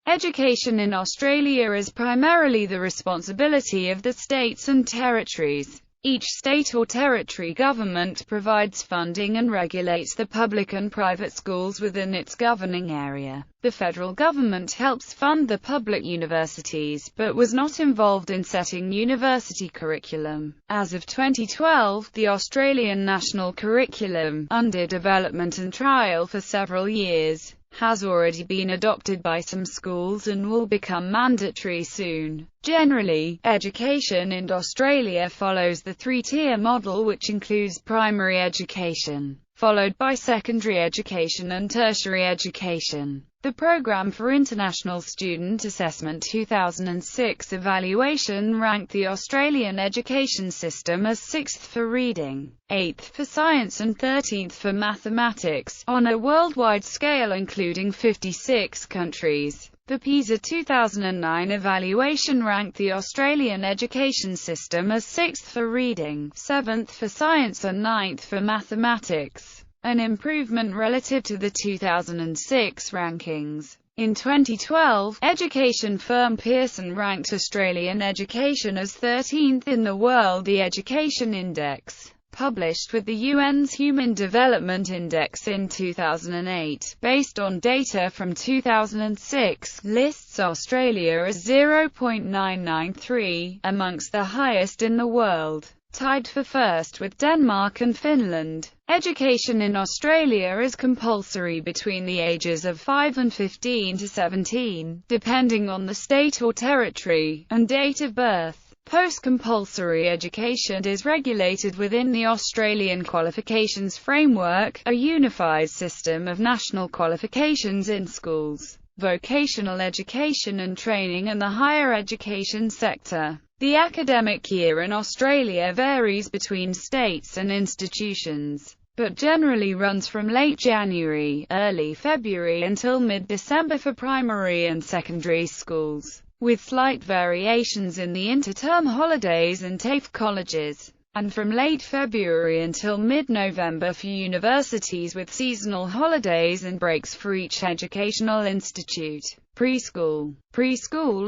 Education in Australia is primarily the responsibility of the states and territories. Each state or territory government provides funding and regulates the public and private schools within its governing area. The federal government helps fund the public universities, but was not involved in setting university curriculum. As of 2012, the Australian national curriculum, under development and trial for several years, has already been adopted by some schools and will become mandatory soon. Generally, education in Australia follows the three-tier model, which includes primary education, followed by secondary education and tertiary education. The Programme for International Student Assessment 2006 evaluation ranked the Australian education system as 6th for reading, 8th for science and 13th for mathematics, on a worldwide scale including 56 countries. The PISA 2009 evaluation ranked the Australian education system as 6th for reading, 7th for science and 9th for mathematics, an improvement relative to the 2006 rankings. In 2012, education firm Pearson ranked Australian education as 13th in the world. The Education Index, published with the UN's Human Development Index in 2008, based on data from 2006, lists Australia as 0.993, amongst the highest in the world, tied for first with Denmark and Finland. Education in Australia is compulsory between the ages of 5 and 15 to 17, depending on the state or territory, and date of birth. Post-compulsory education is regulated within the Australian Qualifications Framework, a unified system of national qualifications in schools, vocational education and training, and the higher education sector. The academic year in Australia varies between states and institutions, but generally runs from late January, early February until mid-December for primary and secondary schools, with slight variations in the interterm holidays and TAFE colleges, and from late February until mid-November for universities, with seasonal holidays and breaks for each educational institute. Preschool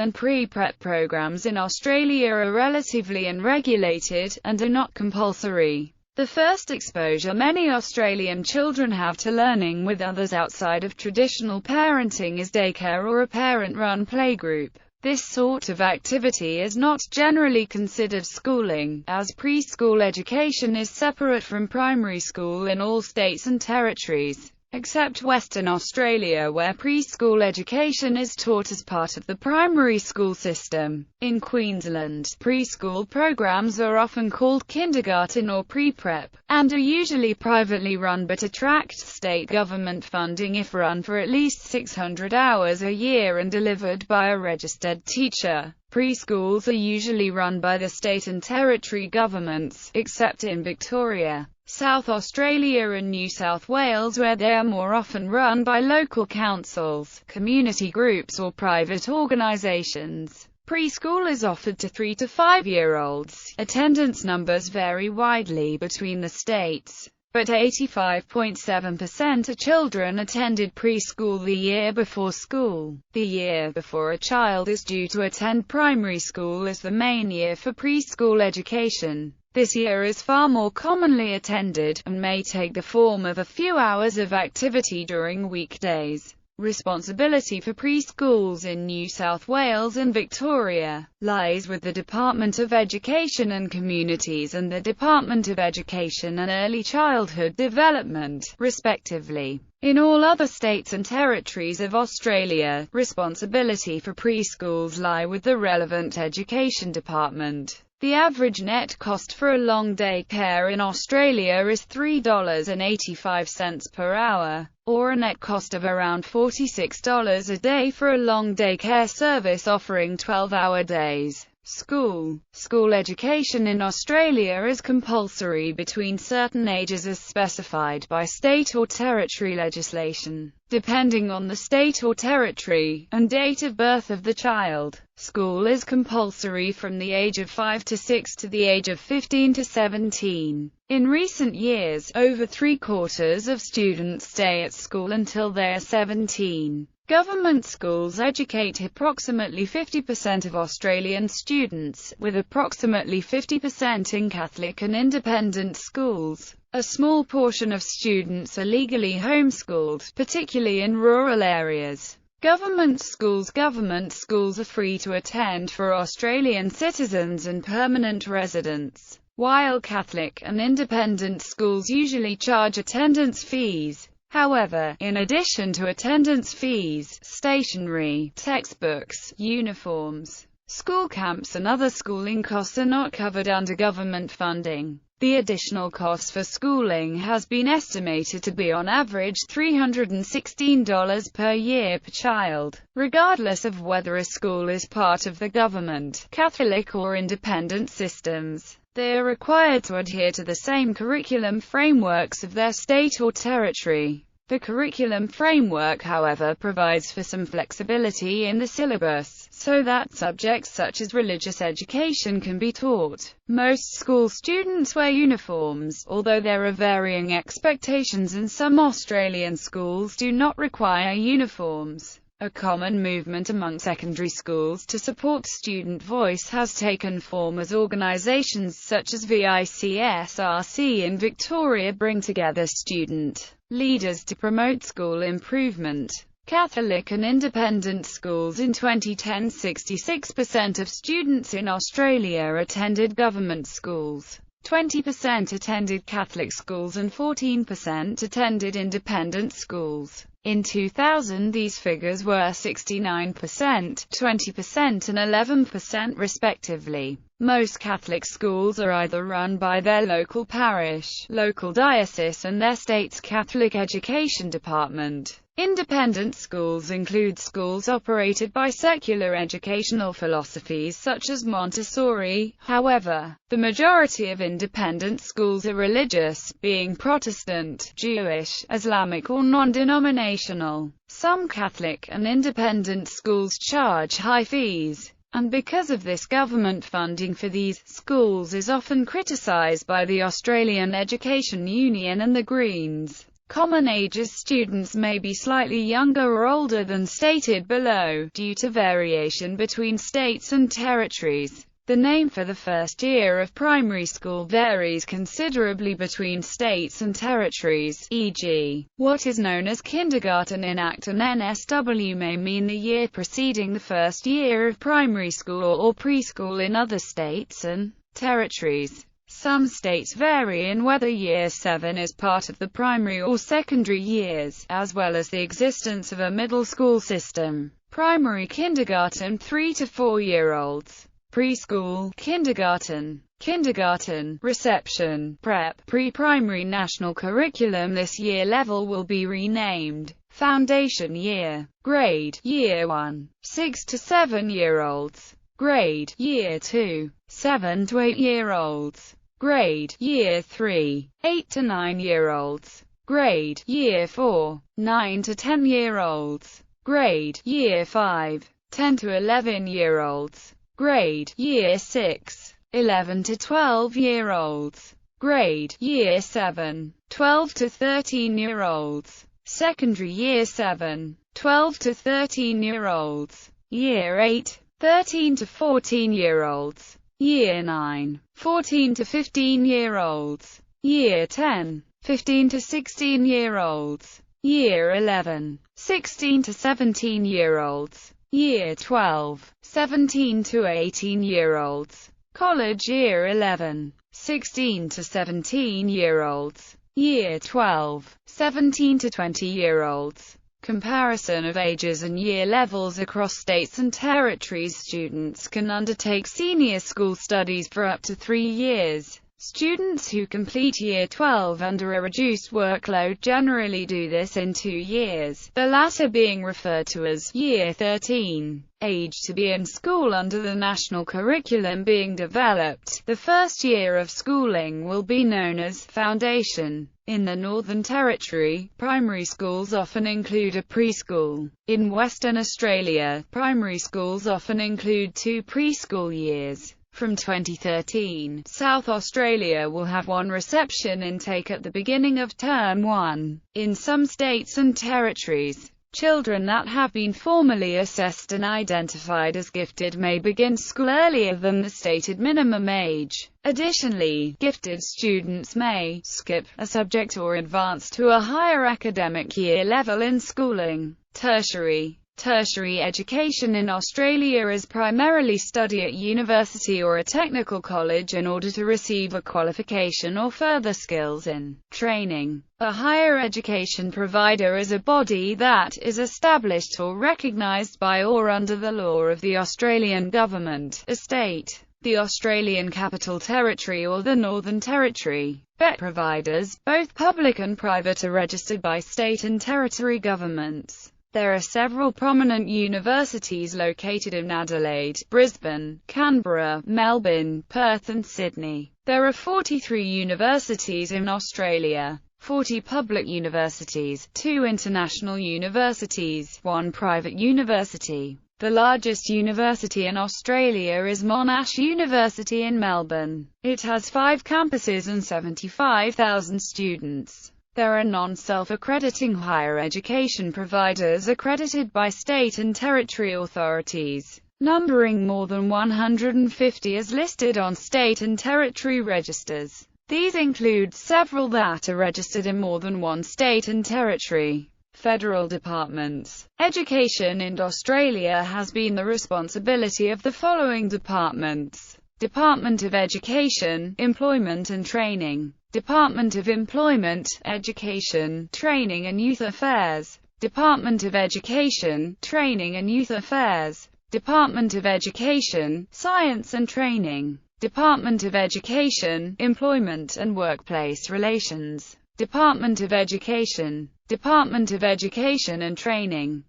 and pre-prep programs in Australia are relatively unregulated, and are not compulsory. The first exposure many Australian children have to learning with others outside of traditional parenting is daycare or a parent-run playgroup. This sort of activity is not generally considered schooling, as preschool education is separate from primary school in all states and territories, except Western Australia, where preschool education is taught as part of the primary school system. In Queensland, preschool programs are often called kindergarten or pre-prep, and are usually privately run but attract state government funding if run for at least 600 hours a year and delivered by a registered teacher. Preschools are usually run by the state and territory governments, except in Victoria, South Australia and New South Wales, where they are more often run by local councils, community groups or private organisations. Preschool is offered to 3 to 5-year-olds. Attendance numbers vary widely between the states, but 85.7% of children attended preschool the year before school. The year before a child is due to attend primary school is the main year for preschool education. This year is far more commonly attended, and may take the form of a few hours of activity during weekdays. Responsibility for preschools in New South Wales and Victoria lies with the Department of Education and Communities and the Department of Education and Early Childhood Development, respectively. In all other states and territories of Australia, responsibility for preschools lie with the relevant education department. The average net cost for a long-day care in Australia is $3.85 per hour, or a net cost of around $46 a day for a long-day care service offering 12-hour days. School education in Australia is compulsory between certain ages as specified by state or territory legislation, depending on the state or territory, and date of birth of the child. School is compulsory from the age of 5 to 6 to the age of 15 to 17. In recent years, over 3/4 of students stay at school until they are 17. Government schools educate approximately 50% of Australian students, with approximately 50% in Catholic and independent schools. A small portion of students are legally homeschooled, particularly in rural areas. Government schools are free to attend for Australian citizens and permanent residents, while Catholic and independent schools usually charge attendance fees. However, in addition to attendance fees, stationery, textbooks, uniforms, school camps and other schooling costs are not covered under government funding. The additional cost for schooling has been estimated to be on average $316 per year per child, regardless of whether a school is part of the government, Catholic or independent systems. They are required to adhere to the same curriculum frameworks of their state or territory. The curriculum framework, however, provides for some flexibility in the syllabus, so that subjects such as religious education can be taught. Most school students wear uniforms, although there are varying expectations and some Australian schools do not require uniforms. A common movement among secondary schools to support student voice has taken form as organisations such as VICSRC in Victoria bring together student leaders to promote school improvement. Catholic and independent schools. In 2010, 66% of students in Australia attended government schools, 20% attended Catholic schools and 14% attended independent schools. In 2000, these figures were 69%, 20% and 11% respectively. Most Catholic schools are either run by their local parish, local diocese and their state's Catholic education department. Independent schools include schools operated by secular educational philosophies such as Montessori. However, the majority of independent schools are religious, being Protestant, Jewish, Islamic or non-denominational. Some Catholic and independent schools charge high fees, and because of this, government funding for these schools is often criticised by the Australian Education Union and the Greens. Common ages. Students may be slightly younger or older than stated below, due to variation between states and territories. The name for the first year of primary school varies considerably between states and territories, e.g., what is known as kindergarten in ACT and NSW may mean the year preceding the first year of primary school or preschool in other states and territories. Some states vary in whether Year 7 is part of the primary or secondary years, as well as the existence of a middle school system. Primary kindergarten 3 to 4-year-olds. Preschool, kindergarten, reception, prep, pre-primary national curriculum. This year level will be renamed Foundation Year. Grade, Year 1, 6 to 7-year-olds. Grade, Year 2, 7 to 8-year-olds. Grade, Year 3, 8 to 9-year-olds. Grade, Year 4, 9 to 10-year-olds. Grade, Year 5, 10 to 11-year-olds. Grade, Year 6, 11 to 12-year-olds. Grade, Year 7, 12 to 13-year-olds. Secondary Year 7, 12 to 13-year-olds. Year 8, 13 to 14-year-olds. Year 9, 14 to 15-year-olds. Year 10, 15 to 16-year-olds. Year 11, 16 to 17-year-olds. Year 12, 17 to 18-year-olds. College Year 11, 16 to 17-year-olds. Year 12, 17 to 20-year-olds. Comparison of ages and year levels across states and territories. Students can undertake senior school studies for up to 3 years. Students who complete Year 12 under a reduced workload generally do this in 2 years, the latter being referred to as Year 13. Age to be in school under the national curriculum being developed. The first year of schooling will be known as Foundation. In the Northern Territory, primary schools often include a preschool. In Western Australia, primary schools often include 2 preschool years. From 2013, South Australia will have 1 reception intake at the beginning of Term 1. In some states and territories, Children that have been formally assessed and identified as gifted may begin school earlier than the stated minimum age. Additionally, gifted students may skip a subject or advance to a higher academic year level in schooling. Tertiary education in Australia is primarily study at university or a technical college in order to receive a qualification or further skills in training. A higher education provider is a body that is established or recognised by or under the law of the Australian government, a state, the Australian Capital Territory or the Northern Territory. BET providers, both public and private, are registered by state and territory governments. There are several prominent universities located in Adelaide, Brisbane, Canberra, Melbourne, Perth and Sydney. There are 43 universities in Australia, 40 public universities, 2 international universities, 1 private university. The largest university in Australia is Monash University in Melbourne. It has 5 campuses and 75,000 students. There are non-self-accrediting higher education providers accredited by state and territory authorities, numbering more than 150 as listed on state and territory registers. These include several that are registered in more than one state and territory. Federal departments. Education in Australia has been the responsibility of the following departments: Department of Education, Employment and Training, Department of Employment, Education, Training and Youth Affairs, Department of Education, Training and Youth Affairs, Department of Education, Science and Training, Department of Education, Employment and Workplace Relations, Department of Education, Department of Education and Training.